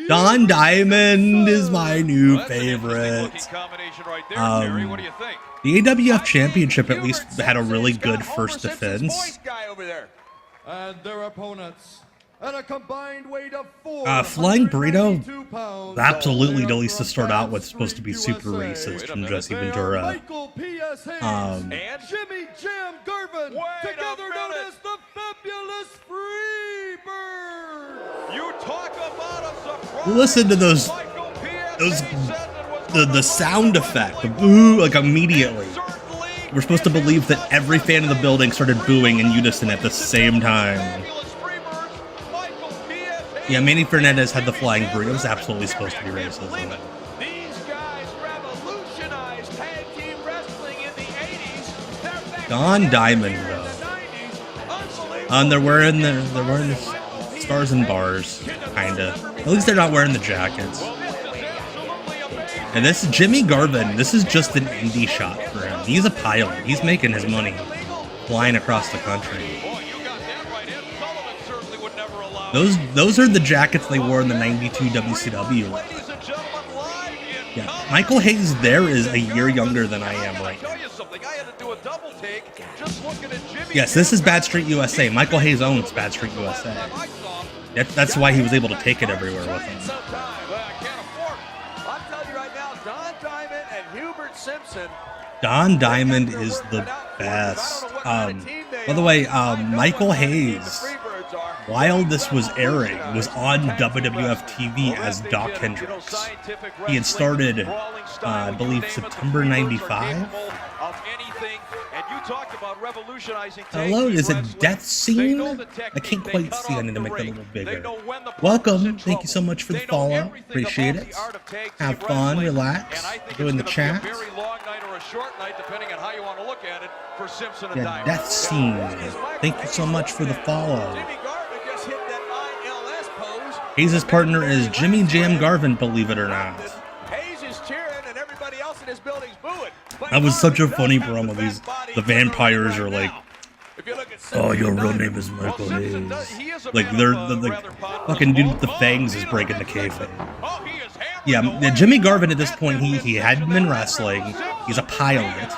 Don Diamond is my new favorite. The AWF Championship at least had a really good first defense. And their opponents at a combined weight of Flying Burrito, absolutely, at least to start out with, supposed to be super racist from Jesse Ventura. And Jimmy Jam Garvin, together known as the Fabulous Freebirds. You talk about a surprise. Listen to those the sound effect, the boo, like immediately. We're supposed to believe that every fan in the building started booing in unison at the same time. Yeah, Manny Fernandez had the flying burrito. It was absolutely supposed to be racist. These guys revolutionized tag team wrestling in the 80s. Don Diamond, though. And they're wearing the stars and bars, kinda. At least they're not wearing the jackets. And this is Jimmy Garvin. This is just an indie shot for him. He's a pilot. He's making his money flying across the country. Those are the jackets they wore in the '92 WCW. Yeah, Michael Hayes there is a year younger than I am right now. Yes, this is Bad Street USA. Michael Hayes owns Bad Street USA. That's why he was able to take it everywhere with him. I'll tell you right now, Don Diamond and Hubert Simpson. Don Diamond is the best. By the way, Michael Hayes, while this was airing, was on WWF TV as Doc Hendricks. He had started, I believe, September '95. Hello, is it Death Scene? I can't quite see. I need to make that a little bigger. Welcome. Thank you so much for the follow. Appreciate it. Have fun, relax, doing the chat. Yeah, Death Scene. Thank you so much for the follow. Hayes' partner is Jimmy Jam Garvin, believe it or not. That was such a funny promo. The vampires are like, oh, your real name is Michael Hayes. Like, the fucking dude with the fangs is breaking the kayfabe. Yeah, Jimmy Garvin at this point, he hadn't been wrestling. He's a pilot.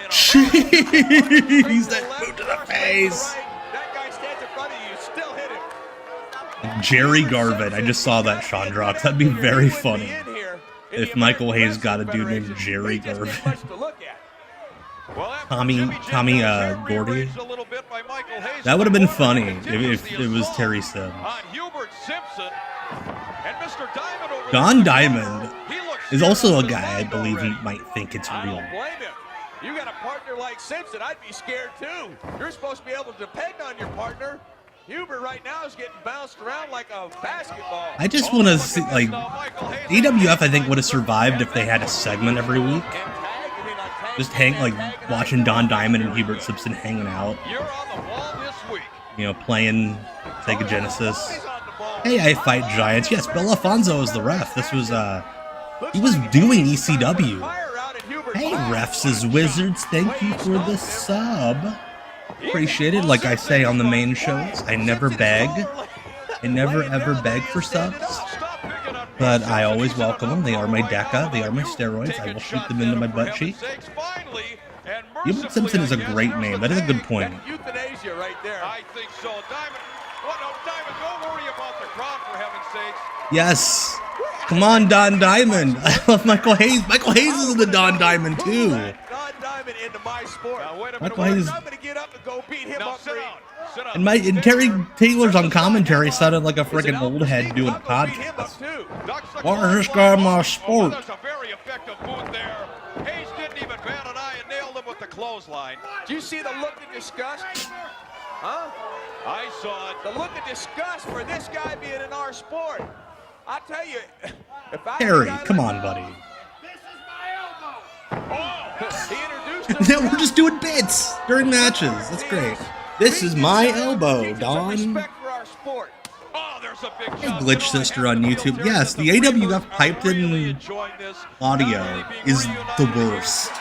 Jeez, that boot to the face. Jerry Garvin. I just saw that, Chandrox. That'd be very funny if Michael Hayes got a dude named Jerry Garvin. Tommy Gordy. That would have been funny if it was Terry Sims. Don Diamond is also a guy I believe he might think it's real. You got a partner like Simpson, I'd be scared too. You're supposed to be able to depend on your partner. Hubert right now is getting bounced around like a basketball. I just want to see, like, AWF I think would have survived if they had a segment every week. Just watching Don Diamond and Hubert Simpson hanging out. You know, playing Sega Genesis. Hey, I Fight Giants. Yes, Bill Alfonso is the ref. This was, he was doing ECW. Hey, Refs is Wizards, thank you for the sub. Appreciate it. Like I say on the main shows, I never beg. I never ever beg for subs. But I always welcome them. They are my Deca. They are my steroids. I will shoot them into my butt cheek. Hubert Simpson is a great name. That is a good point. Euthanasia right there. I think so. Diamond. Diamond, don't worry about the crowd, for heaven's sakes. Yes. Come on, Don Diamond. I love Michael Hayes. Michael Hayes is in the Don Diamond, too. Don Diamond into my sport. Michael Hayes. I'm going to get up and go beat him up. And Terry Taylor's on commentary sounded like a freaking old head doing a podcast. Why is this guy in my sport? That's a very effective boot there. Hayes didn't even bat an eye and nailed him with the clothesline. Do you see the look of disgust? Huh? I saw it. The look of disgust for this guy being in our sport. I tell you, if I Harry, come on, buddy. This is my elbow. Oh, he introduced him. We're just doing bits during matches. That's great. This is my elbow, Don. Hey, Glitch Sister on YouTube. Yes, the AWF piped in audio is the worst.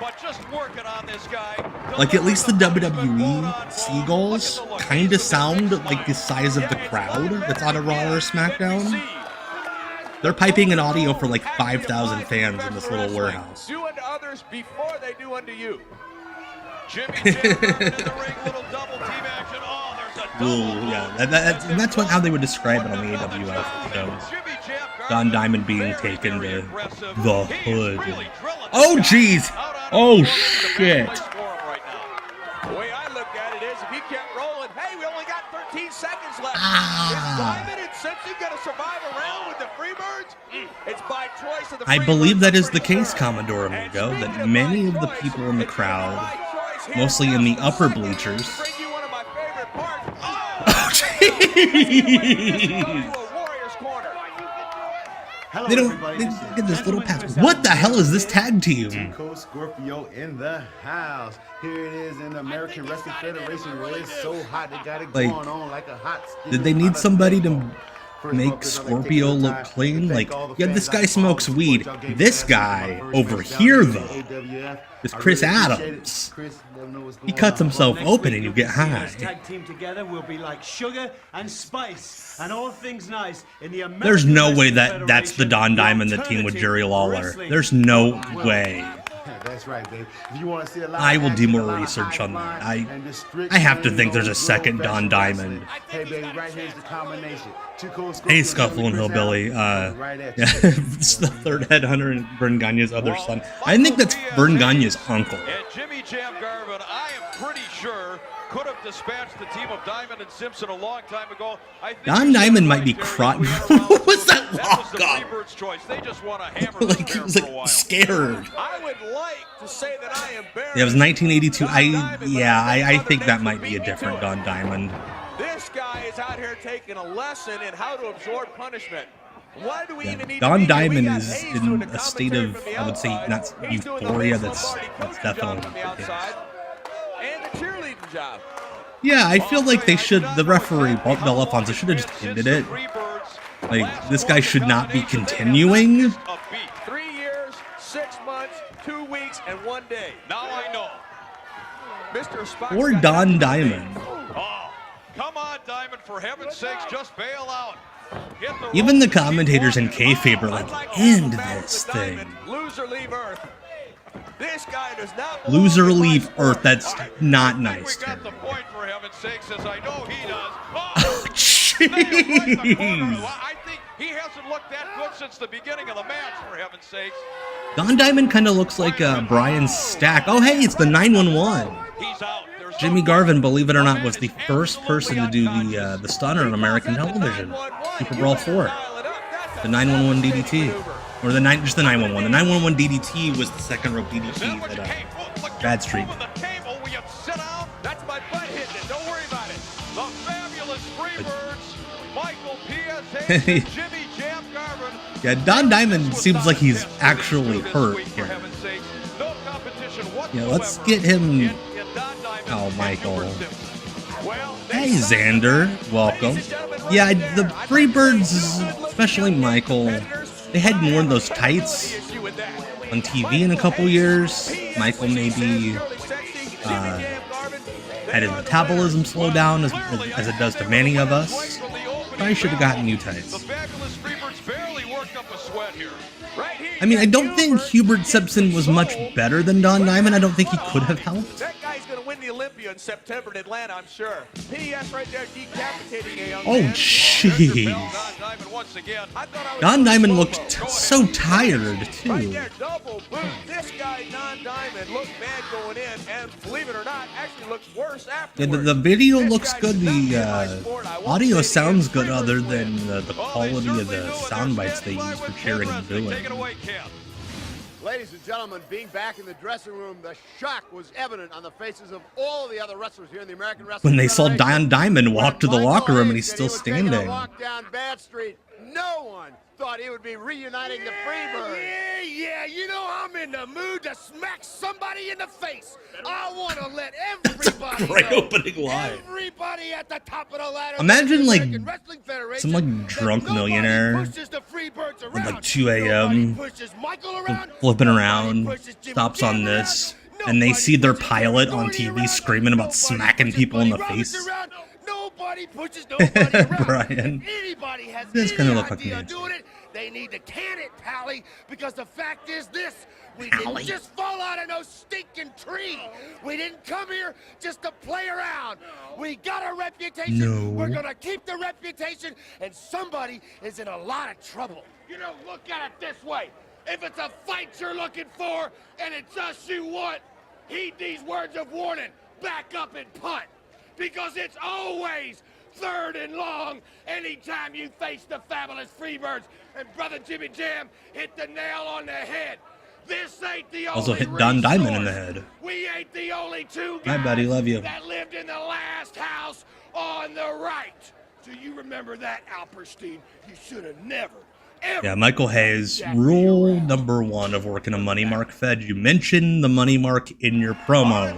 but just working on this guy. Like, at least the WWE seagulls kind of sound like the size of the crowd that's on a Raw or SmackDown. They're piping in audio for like 5,000 fans in this little warehouse. Do unto others before they do unto you. Jimmy Jam in the ring, little double team action. Oh, there's a double. Ooh, yeah, that's how they would describe it on the AWF shows. Don Diamond being taken to the hood. Oh, jeez. Oh, shit. The way I look at it is, if he kept rolling, hey, we only got 13 seconds left. Ah. Is Diamond and Simpson going to survive a round with the Freebirds? It's by choice of the I Freebirds. believe that is the case, Commodore Amigo, that many of the people in the crowd, mostly in the upper bleachers. Bring you one of my favorite parts. Oh, jeez. They get this little pass. What the hell is this tag team? Scorpio in the house. Here it is in the American Wrestling Federation where it's so hot they got it going on like a hot. Did they need somebody to make Scorpio look clean? Like, yeah, this guy smokes weed. This guy over here, though, is Chris Adams. He cuts himself open and you get high. Tag team together will be like sugar and spice and all things nice in the American There's no way Wrestling that that's the Don Diamond that team with Jerry Lawler. Wrestling. There's no way. That's right, babe. If you want to see a lot I of will do action, more a lot of research high on that. flying, and the strict I have to training think there's a on second real Don professional Diamond. wrestling. Hey, baby, right here's the combination. Too cold, Hey, Scuffle and Hillbilly. Right at you. It's the third headhunter and Vern Gagne's other son. I think that's Vern Gagne's uncle. And Jimmy Jam Garvin, I am pretty sure, could have dispatched the team of Diamond and Simpson a long time ago. I think Don Diamond might be crying. What was that That was the walk up? Freebirds' choice. They just want to hammer Like, he was for a while. like scared. I would like to say that I am buried. Yeah, it was 1982. I think that might be a different Don Diamond. This guy is out here taking a lesson in how to absorb punishment. Why do we even need Don to Diamond we got is Hayes in doing the a state of, commentary from the I would say, outside. not He's doing the euphoria. Vince That's Lombardi coaching job definitely from the the case. outside. And the cheerleading job. Yeah, I feel like they should, the referee, Bob Delafonso, should have just ended it. Like, this guy should not be continuing. 3 years, 6 months, 2 weeks, and 1 day. Now I know. Mr. Spock. Or Don Diamond. Oh, come on, Diamond, for heaven's sakes, just bail out. Even the commentators in kayfabe are like, end this thing. Loser leave Earth. This guy does not Loser leave Earth. That's not We nice. got the Terry. point for heaven's sakes, as I know he does. Oh, jeez. I think he hasn't looked that good since the beginning of the match, for heaven's sakes. Don Diamond kind of looks like Brian Stack. Oh, hey, it's the 911. He's out. There's Jimmy no- Garvin, believe it or not, was the first person to do the stunner on American television. Super Brawl 4. The 911 DDT. Or just the 911. The 911 DDT was the second rope DDT that Bad Street. That's my butt hitting it. Don't worry about it. The Fabulous Freebirds, Michael P.S. Hayes, Jimmy Jam Garvin. Yeah, Don Diamond seems like he's actually hurt here. No competition whatsoever. Yeah, let's get him. in Don Diamond Oh, and Michael. Hubert Simpson. Well, Hey, Xander. Welcome. Yeah, the Freebirds, especially Michael, they had more of those tights on TV in a couple years. Michael maybe had his metabolism slow down as it does to many of us. Probably should have gotten new tights. The Fabulous Freebirds barely worked up a sweat here. Right here. I mean, I don't think Hubert Simpson was much better than Don Diamond. I don't think he could have helped. That guy's going to win the Olympia in September in Atlanta, I'm sure. P.S. right there decapitating a young Oh, man. jeez. Don Diamond once again. I thought I was Don going Diamond slow-mo. looked Go so ahead. tired, Right too. there, double boot. This guy, Don Diamond, looked bad going in, and believe it or not, actually looks worse Yeah, afterwards. the video This looks guy good. does not The get my sport. I won't audio say the sounds good, Freebirds other win. than the Oh, they quality of certainly the do, and sound they're bites they standing use by for with cheering Ken and Wrestling. booing. Take it away, Ken. Ladies and gentlemen, being back in the dressing room, the shock was evident on the faces of all of the other wrestlers here in the American Wrestling When they saw Federation. Don Diamond walk to the When locker Michael room and Hayes he's said still he was taking standing. a walk down Bad Street, no one thought he would be reuniting the Freebirds. Yeah, you know I'm in the mood to smack somebody in the face. I want to let everybody Great know, opening line. everybody at the top of the ladder. Imagine, of the like, American Wrestling Federation some, like, that drunk nobody millionaire pushes the Freebirds at like 2 a.m. flipping around, stops on this, and they see their pilot on TV screaming about smacking people in the face. Nobody pushes nobody around. Brian. If anybody has This any kinda look like idea me. of doing it, they need to can it, Pally, because the fact is this. We Pally. didn't just fall out of no stinking tree. We didn't come here just to play around. We got a reputation. No. We're going to keep the reputation, and somebody is in a lot of trouble. You know, look at it this way. If it's a fight you're looking for, and it's us you want, heed these words of warning. Back up and punt. Because it's always 3rd and long anytime you face the Fabulous Freebirds. And Brother Jimmy Jam hit the nail on the head. This ain't the only Also hit Don Diamond in the resource. head. We ain't the only two Bye, guys buddy. Love you. that lived in the last house on the right. Do you remember that, Alperstein? You should have never, ever... Yeah, Michael Hayes, rule number 1 of working a money mark fed. You mention the money mark in your promo.